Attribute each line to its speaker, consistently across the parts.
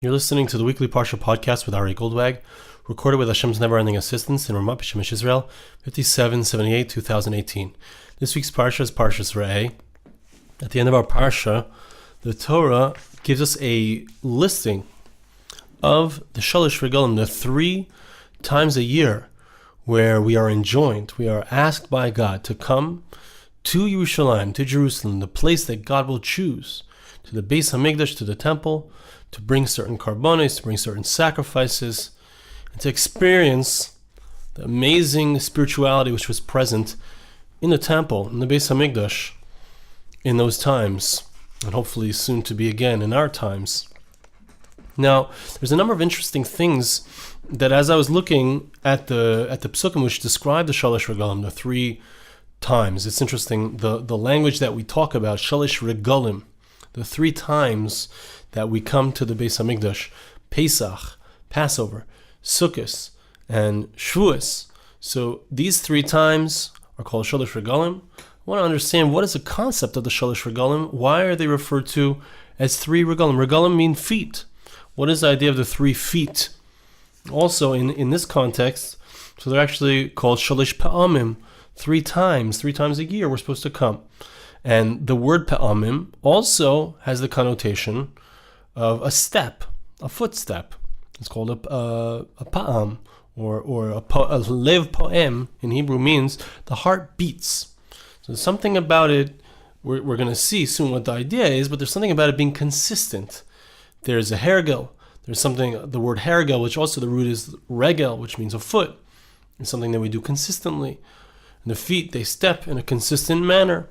Speaker 1: You're listening to the weekly Parsha podcast with Ari Goldwag, recorded with Hashem's never-ending assistance in Ramat B'Shemesh Israel, 5778, 2018. This week's Parsha is Parsha's Reeh. At the end of our Parsha, the Torah gives us a listing of the Shalosh Regalim, the 3 times a year where we are enjoined, we are asked by God to come to Yerushalayim, to Jerusalem, the place that God will choose, to the Beis HaMikdash, to the temple, to bring certain karbonos, to bring certain sacrifices, and to experience the amazing spirituality which was present in the temple, in the Beis HaMikdash, in those times, and hopefully soon to be again in our times. Now, there's a number of interesting things that as I was looking at the psukim which describe the Shalosh Regalim, the 3 times, it's interesting, the language that we talk about, Shalosh Regalim, the 3 times that we come to the Beis HaMikdash, Pesach, Passover, Sukkot, and Shavuos. So these 3 times are called Shalosh Regalim. I want to understand what is the concept of the Shalosh Regalim. Why are they referred to as 3 Regalim? Regalim mean feet. What is the idea of the 3 feet? Also, in this context, so they're actually called Shalosh Pa'amim, 3 times a year we're supposed to come. And the word Pa'amim also has the connotation of a step, a footstep. It's called a Pa'am, or a lev poem in Hebrew means the heart beats. So there's something about it, we're going to see soon what the idea is, but there's something about it being consistent. There's a hergel. There's something, the word hergel, which also the root is regel, which means a foot. It's something that we do consistently. And the feet, they step in a consistent manner.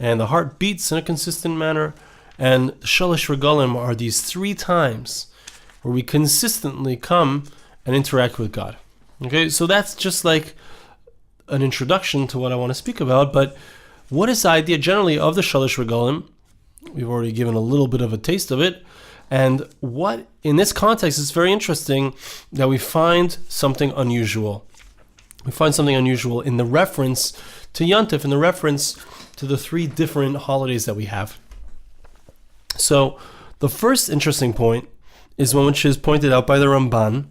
Speaker 1: And the heart beats in a consistent manner. And the Shalosh Regalim are these 3 times where we consistently come and interact with God. Okay, so that's just like an introduction to what I want to speak about. But what is the idea generally of the Shalosh Regalim? We've already given a little bit of a taste of it. And what, in this context, is very interesting that we find something unusual. We find something unusual in the reference to Yontif, in the reference to the 3 different holidays that we have. So, the first interesting point is one which is pointed out by the Ramban,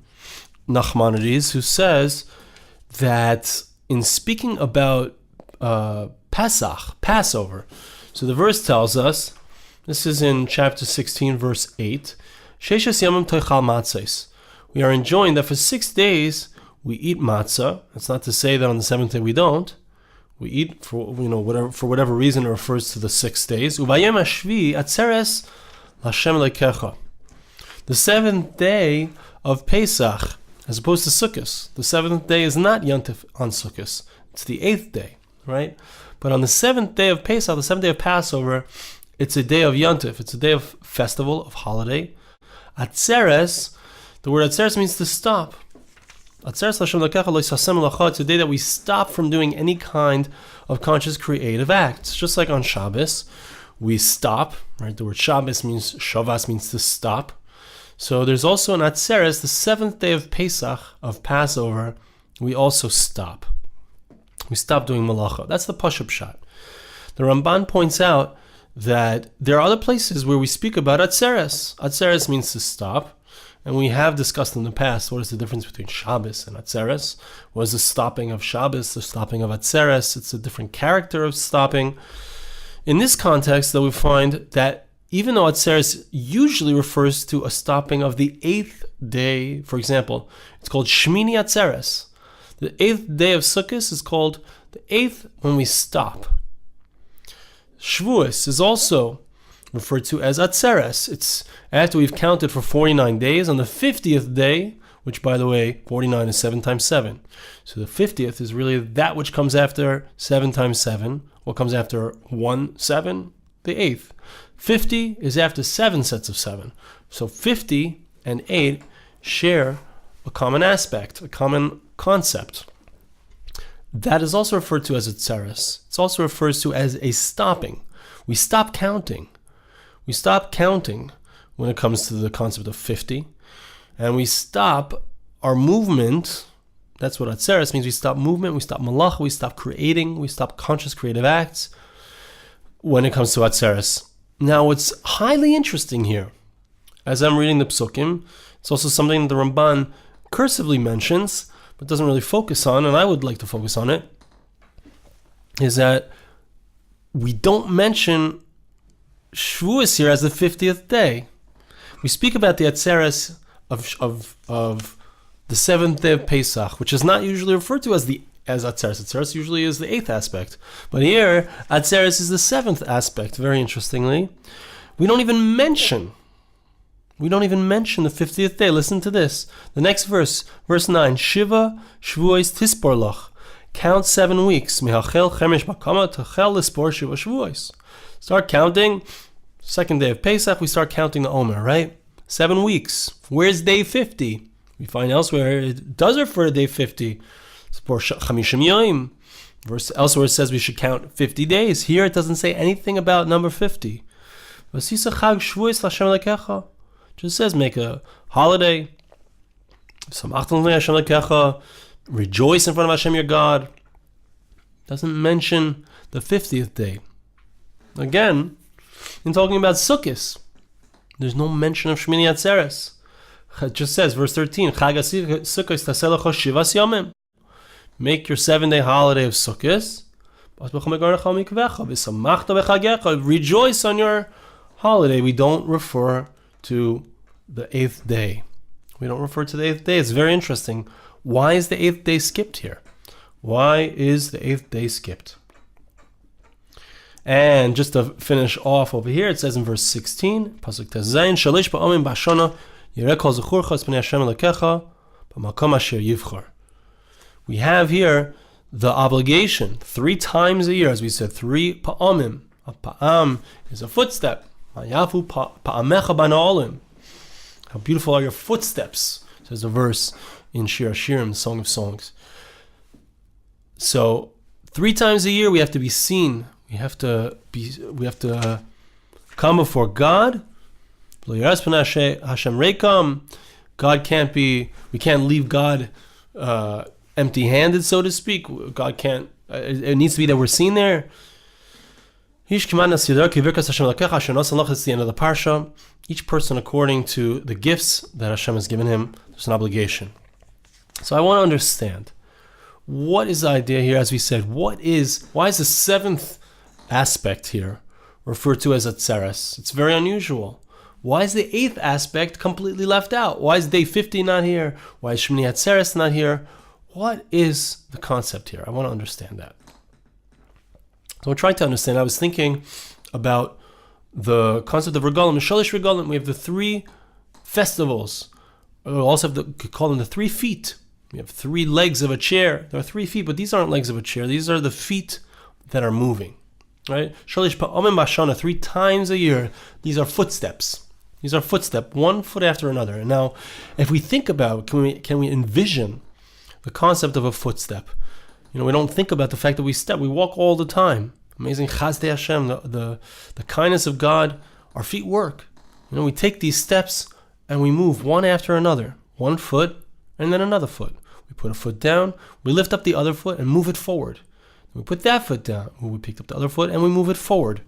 Speaker 1: Nachmanides, who says that in speaking about Pesach, Passover, so the verse tells us, this is in chapter 16, verse 8, Sheishes Yamim Toichal Matzos. We are enjoined that for 6 days we eat matzah. That's not to say that on the 7th day we don't. We eat for whatever reason it refers to the 6 days. Ubayom Shmini Atzeres L'Hashem Elokecha. The 7th day of Pesach, as opposed to Sukkot. The 7th day is not Yontif on Sukkot. It's the 8th day, right? But on the 7th day of Pesach, the 7th day of Passover, it's a day of Yontif. It's a day of festival, of holiday. Atzeres, the word Atzeres means to stop. Atzeres L'Hashem Elokecha Lo Yisasem Melacha. It's a day that we stop from doing any kind of conscious creative acts. Just like on Shabbos, we stop, right? The word Shabbos means, Shavas means to stop. So there's also an Atzeres, the 7th day of Pesach, of Passover, we also stop. We stop doing melacha. That's the Pasha shot. The Ramban points out that there are other places where we speak about Atzeres. Atzeres means to stop. And we have discussed in the past what is the difference between Shabbos and Atzeres. What is the stopping of Shabbos, the stopping of Atzeres? It's a different character of stopping. In this context, though, we find that even though Atzeres usually refers to a stopping of the 8th day, for example, it's called Shmini Atzeres. The 8th day of Sukkot is called the 8th when we stop. Shavuos is also referred to as Atzeres. It's after we've counted for 49 days. On the 50th day, which by the way, 49 is 7 times 7. So the 50th is really that which comes after 7 times 7. What comes after 1, 7? The 8th. 50 is after 7 sets of 7. So 50 and 8 share a common aspect, a common concept. That is also referred to as Atzeres. It's also referred to as a stopping. We stop counting. We stop counting when it comes to the concept of 50. And we stop our movement. That's what Atzeres means. We stop movement, we stop melacha, we stop creating, we stop conscious creative acts when it comes to Atzeres. Now, what's highly interesting here, as I'm reading the Psukim, it's also something that the Ramban cursively mentions, but doesn't really focus on, and I would like to focus on it, is that we don't mention Shavuos here as the 50th day. We speak about the Atzeres of the 7th day of Pesach, which is not usually referred to as Atzeres. Atzeres usually is the 8th aspect. But here, Atzeres is the 7th aspect, very interestingly. We don't even mention the 50th day. Listen to this. The next verse 9. Shiva Shavuos Tispor Loch. Count 7 weeks. Mehachel Chemesh Bakama Tachel Lispor Shiva Shavuos. Start counting. 2nd day of Pesach, we start counting the Omer, right? 7 weeks. Where's day 50? We find elsewhere it does refer to day 50. Chamishim Yom. Verse elsewhere it says we should count 50 days. Here it doesn't say anything about number 50. Just says make a holiday. Rejoice in front of Hashem your God. Doesn't mention the 50th day. Again, in talking about Sukkot, there's no mention of Shmini Atzeres. It just says, verse 13, make your 7-day holiday of Sukkot. Rejoice on your holiday. We don't refer to the 8th day. It's very interesting. Why is the 8th day skipped here? Why is the 8th day skipped? And just to finish off over here, it says in verse 16, Pasuk Tezayin, Shalish ba'omim ba'shana, Yireh kol zechurcha es pnei Hashem Elokecha, b'makom asher yivchar. We have here the obligation 3 times a year, as we said, 3 pa'omim. A pa'am is a footstep. Mayafu pa'amecha b'na'olim. How beautiful are your footsteps, says a verse in Shir HaShirim, the Song of Songs. So 3 times a year we have to be seen. We have to come before God. God can't be. We can't leave God empty-handed, so to speak. God can't. It needs to be that we're seen there. It's the end of the Parsha. Each person according to the gifts that Hashem has given him. There's an obligation. So I want to understand, what is the idea here? As we said, why is the 7th aspect here referred to as Atzeres? It's very unusual. Why is the 8th aspect completely left out? Why is day 50 not here? Why is Shmini Atzeres not here? What is the concept here? I want to understand that. So I'm trying to understand. I was thinking about the concept of Regalim. Shalosh Regalim, we have the 3 festivals. We also could call them the 3 feet. We have 3 legs of a chair. There are 3 feet, but these aren't legs of a chair. These are the feet that are moving. Right? Shalish pa'omim b'shana, 3 times a year. These are footsteps. 1 foot after another. And now, if we think about, can we envision the concept of a footstep? We don't think about the fact that we step. We walk all the time. Amazing Chazdei Hashem, the kindness of God. Our feet work. We take these steps and we move one after another. 1 foot and then another foot. We put a foot down. We lift up the other foot and move it forward. We put that foot down. We picked up the other foot and we move it forward.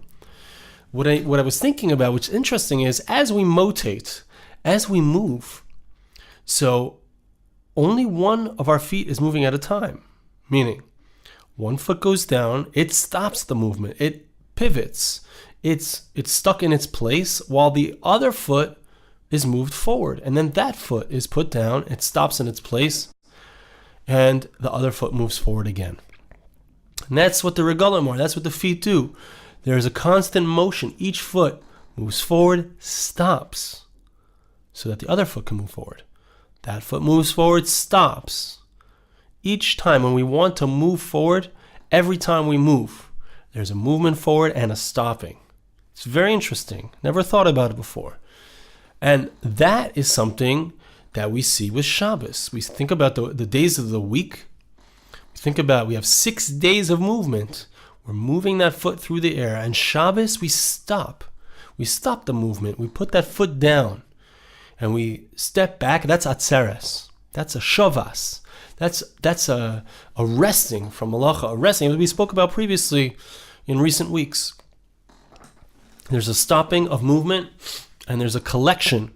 Speaker 1: What I was thinking about, which is interesting, is as we motate, as we move, so only one of our feet is moving at a time. Meaning, 1 foot goes down, it stops the movement, it pivots, it's stuck in its place while the other foot is moved forward. And then that foot is put down, it stops in its place, and the other foot moves forward again. And that's what the regalim are. That's what the feet do. There's a constant motion. Each foot moves forward, stops, so that the other foot can move forward. That foot moves forward, stops. Each time when we want to move forward, every time we move, there's a movement forward and a stopping. It's very interesting. Never thought about it before. And that is something that we see with Shabbos. We think about the days of the week. Think about, we have 6 days of movement. We're moving that foot through the air. And Shabbos, we stop. We stop the movement. We put that foot down. And we step back. That's Atzeres. That's a Shavas. That's a resting from melacha. A resting, as we spoke about previously in recent weeks. There's a stopping of movement. And there's a collection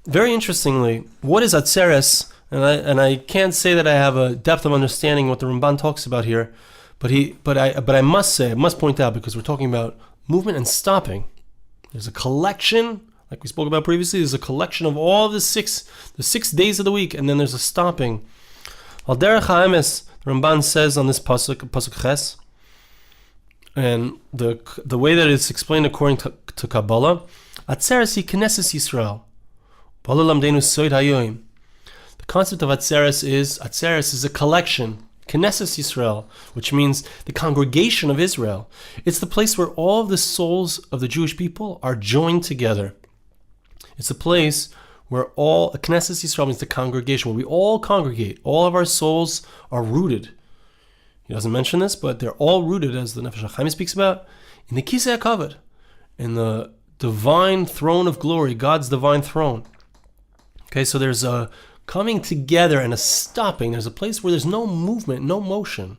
Speaker 1: very interestingly, what is Atzeres? And I can't say that I have a depth of understanding what the Ramban talks about here, but I must point out, because we're talking about movement and stopping. There's a collection, like we spoke about previously. There's a collection of all the six days of the week, and then there's a stopping. Al derech ha'emes, the Ramban says on this pasuk ches, and the way that it's explained according to Kabbalah, Atzeres hi Knesses Yisrael. Bala lamdeinu soid hayoim. The concept of Atzeres is a collection, Knesses Yisrael, which means the congregation of Israel. It's the place where all of the souls of the Jewish people are joined together. It's a place where Knesses Yisrael means the congregation, where we all congregate. All of our souls are rooted. He doesn't mention this, but they're all rooted, as the Nefesh HaChaim speaks about, in the Kisei HaKavod, in the divine throne of glory, God's divine throne. Okay, so there's a coming together and a stopping. There's a place where there's no movement, no motion.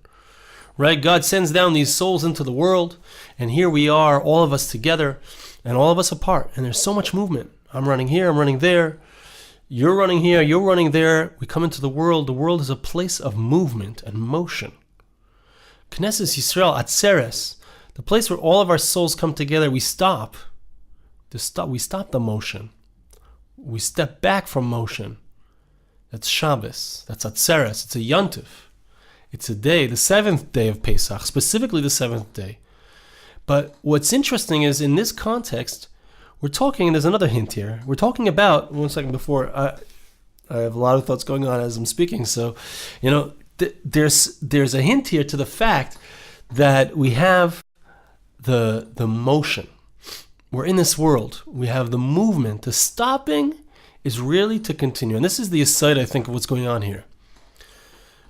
Speaker 1: Right? God sends down these souls into the world, and here we are, all of us together, and all of us apart. And there's so much movement. I'm running here, I'm running there. You're running here, you're running there. We come into the world. The world is a place of movement and motion. Knesses Yisrael, Atzeres, the place where all of our souls come together. We stop. We stop the motion. We step back from motion. That's Shabbos. That's Atzeres. It's a Yontif. It's a day, the seventh day of Pesach, specifically the seventh day. But what's interesting is, in this context, we're talking, and there's another hint here. We're talking about, one second before, I have a lot of thoughts going on as I'm speaking. So, there's a hint here to the fact that we have the motion. We're in this world. We have the movement. The stopping is really to continue. And this is the aside, I think, of what's going on here.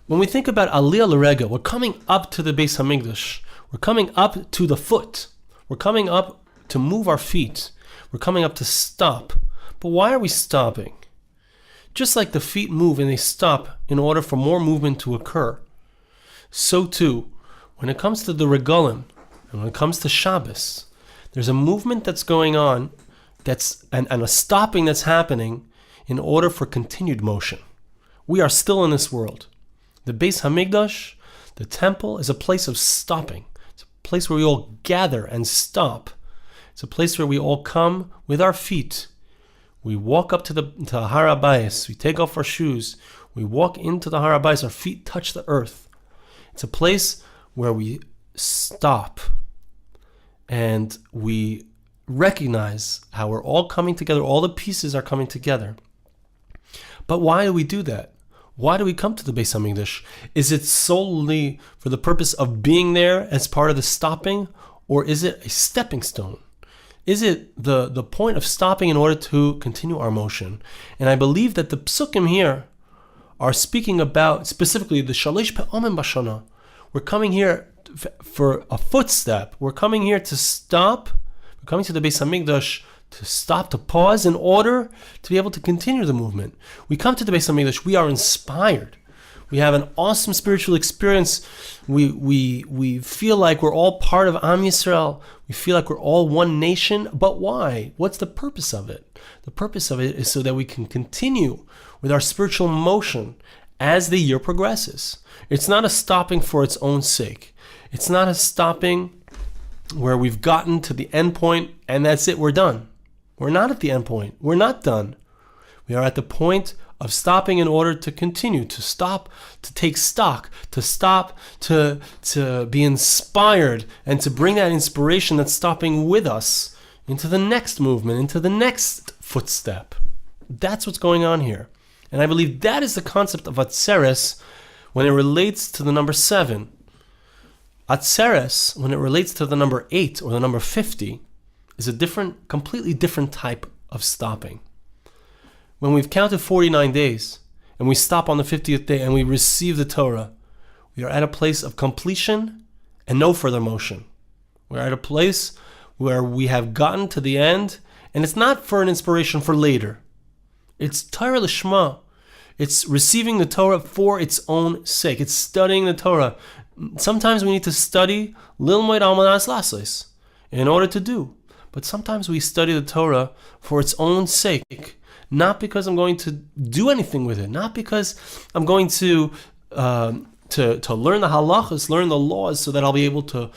Speaker 1: When we think about Aliyah L'Rega, we're coming up to the Beis HaMikdash. We're coming up to the foot. We're coming up to move our feet. We're coming up to stop. But why are we stopping? Just like the feet move and they stop in order for more movement to occur, so too, when it comes to the Regalim, and when it comes to Shabbos, there's a movement that's going on, and a stopping that's happening in order for continued motion. We are still in this world. The Beis HaMikdash, the temple, is a place of stopping. It's a place where we all gather and stop. It's a place where we all come with our feet. We walk up to Har HaBayis. We take off our shoes. We walk into the Har HaBayis. Our feet touch the earth. It's a place where we stop and we recognize how we're all coming together. All the pieces are coming together. But why do we do that? Why do we come to the Beis HaMikdash? Is it solely for the purpose of being there as part of the stopping, or is it a stepping stone? Is it the point of stopping in order to continue our motion? And I believe that the psukim here are speaking about specifically the Shalosh Pe'omim Bashana. We're coming here for a footstep. We're coming here to stop. We're coming to the Beis HaMikdash to stop, to pause in order to be able to continue the movement. We come to the Beis HaMikdash, we are inspired. We have an awesome spiritual experience. We feel like we're all part of Am Yisrael. We feel like we're all one nation. But why? What's the purpose of it? The purpose of it is so that we can continue with our spiritual motion as the year progresses. It's not a stopping for its own sake. It's not a stopping where we've gotten to the end point and that's it, we're done. We're not at the end point. We're not done. We are at the point of stopping in order to continue, to stop, to take stock, to stop, to be inspired, and to bring that inspiration that's stopping with us into the next movement, into the next footstep. That's what's going on here. And I believe that is the concept of Atzeres when it relates to the number 7. Atzeres, when it relates to the number 8 or the number 50, is a completely different type of stopping. When we've counted 49 days and we stop on the 50th day and we receive the Torah, we are at a place of completion and no further motion. We're at a place where we have gotten to the end, and it's not for an inspiration for later. It's Torah Lishma. It's receiving the Torah for its own sake. It's studying the Torah. Sometimes we need to study Lilmoid Almanas Lasos in order to do. But sometimes we study the Torah for its own sake, not because I'm going to do anything with it, not because I'm going to learn the halachas, learn the laws, so that I'll be able to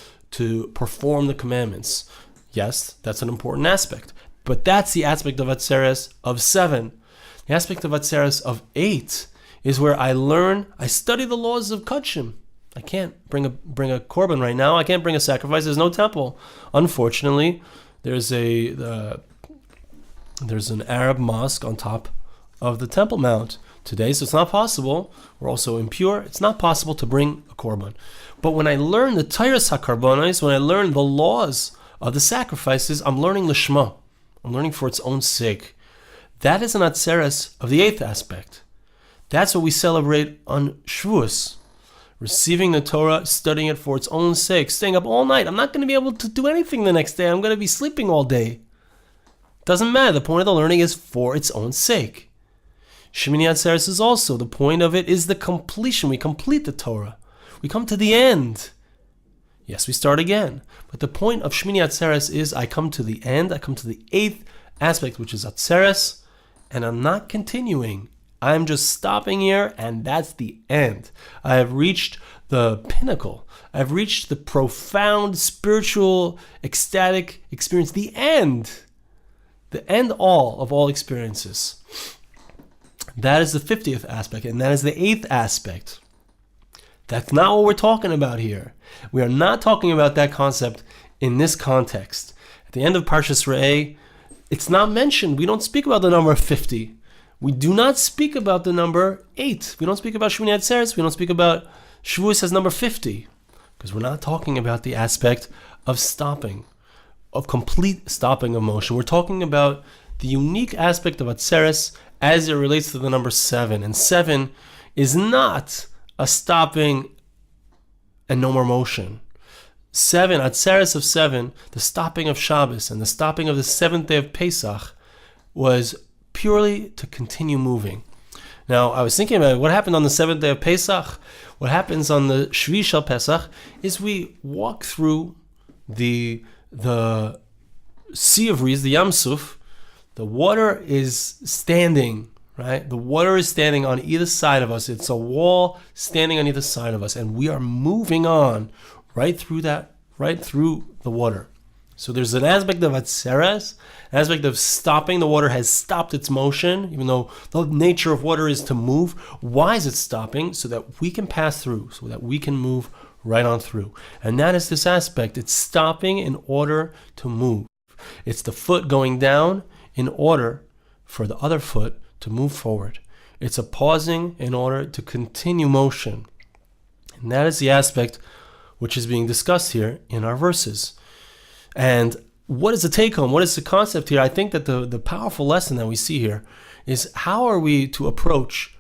Speaker 1: perform the commandments. Yes, that's an important aspect. But that's the aspect of Atzeres of 7. The aspect of Atzeres of 8 is where I study the laws of Kachim. I can't bring a korban right now. I can't bring a sacrifice. There's no temple. Unfortunately, there's an Arab mosque on top of the Temple Mount today, so it's not possible. We're also impure. It's not possible to bring a korban. But when I learn the Teiras HaKarbonos, when I learn the laws of the sacrifices, I'm learning Lishma. I'm learning for its own sake. That is an Atzeres of the 8th aspect. That's what we celebrate on Shavuos. Receiving the Torah, studying it for its own sake, staying up all night. I'm not going to be able to do anything the next day. I'm going to be sleeping all day. Doesn't matter. The point of the learning is for its own sake. Shmini Atzeres is also, the point of it is the completion. We complete the Torah. We come to the end. Yes, we start again. But the point of Shmini Atzeres is I come to the end. I come to the 8th aspect, which is Atzeres, and I'm not continuing. I'm just stopping here, and that's the end. I have reached the pinnacle. I've reached the profound, spiritual, ecstatic experience, the end all of all experiences. That is the 50th aspect, and that is the 8th aspect. That's not what we're talking about here. We are not talking about that concept in this context. At the end of Parsha Reeh, it's not mentioned. We don't speak about the number 50. We do not speak about the number 8. We don't speak about Shmini Atzeres. We don't speak about Shavuos as number 50. Because we're not talking about the aspect of stopping, of complete stopping of motion. We're talking about the unique aspect of Atzeres as it relates to the number 7. And 7 is not a stopping and no more motion. 7, Atzeres of 7, the stopping of Shabbos and the stopping of the 7th day of Pesach was purely to continue moving. Now, I was thinking about what happened on the 7th day of Pesach. What happens on the Shvi Shel Pesach is we walk through the Sea of Reeh, the Yam Suf. The water is standing, right? The water is standing on either side of us. It's a wall standing on either side of us, and we are moving on right through the water. So there's an aspect of Atzeres, an aspect of stopping. The water has stopped its motion, even though the nature of water is to move. Why is it stopping? So that we can pass through, so that we can move right on through. And that is this aspect. It's stopping in order to move. It's the foot going down in order for the other foot to move forward. It's a pausing in order to continue motion. And that is the aspect which is being discussed here in our verses. And what is the take home? What is the concept here? I think that the powerful lesson that we see here is how are we to approach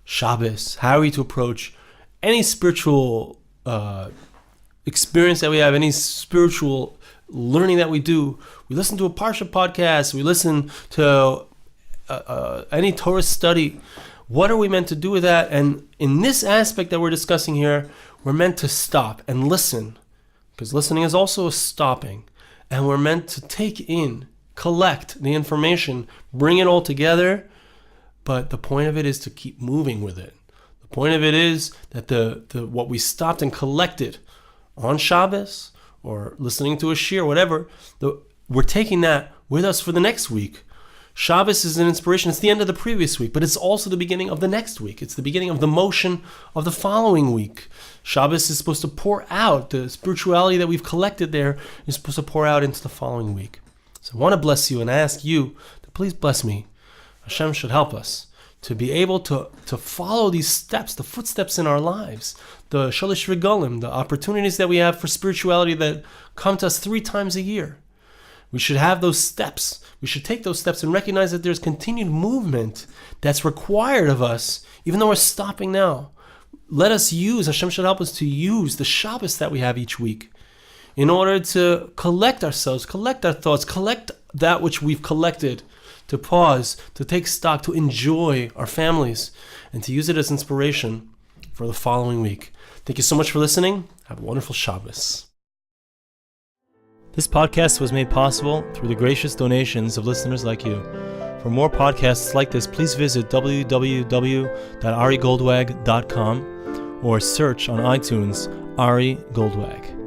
Speaker 1: Shabbos? How are we to approach any spiritual experience that we have, any spiritual learning that we do? We listen to a Parsha podcast, we listen to any Torah study. What are we meant to do with that? And in this aspect that we're discussing here, we're meant to stop and listen, because listening is also a stopping. And we're meant to take in, collect the information, bring it all together. But the point of it is to keep moving with it. The point of it is that the what we stopped and collected on Shabbos or listening to a shir, whatever, we're taking that with us for the next week. Shabbos is an inspiration. It's the end of the previous week, but it's also the beginning of the next week. It's the beginning of the motion of the following week. Shabbos is supposed to pour out. The spirituality that we've collected there is supposed to pour out into the following week. So I want to bless you and I ask you to please bless me. Hashem should help us to be able to follow these steps, the footsteps in our lives, the Shalosh Regalim, the opportunities that we have for spirituality that come to us 3 times a year. We should have those steps. We should take those steps and recognize that there's continued movement that's required of us, even though we're stopping now. Let us use, Hashem should help us to use the Shabbos that we have each week in order to collect ourselves, collect our thoughts, collect that which we've collected, to pause, to take stock, to enjoy our families, and to use it as inspiration for the following week. Thank you so much for listening. Have a wonderful Shabbos. This podcast was made possible through the gracious donations of listeners like you. For more podcasts like this, please visit www.arigoldwag.com or search on iTunes Ari Goldwag.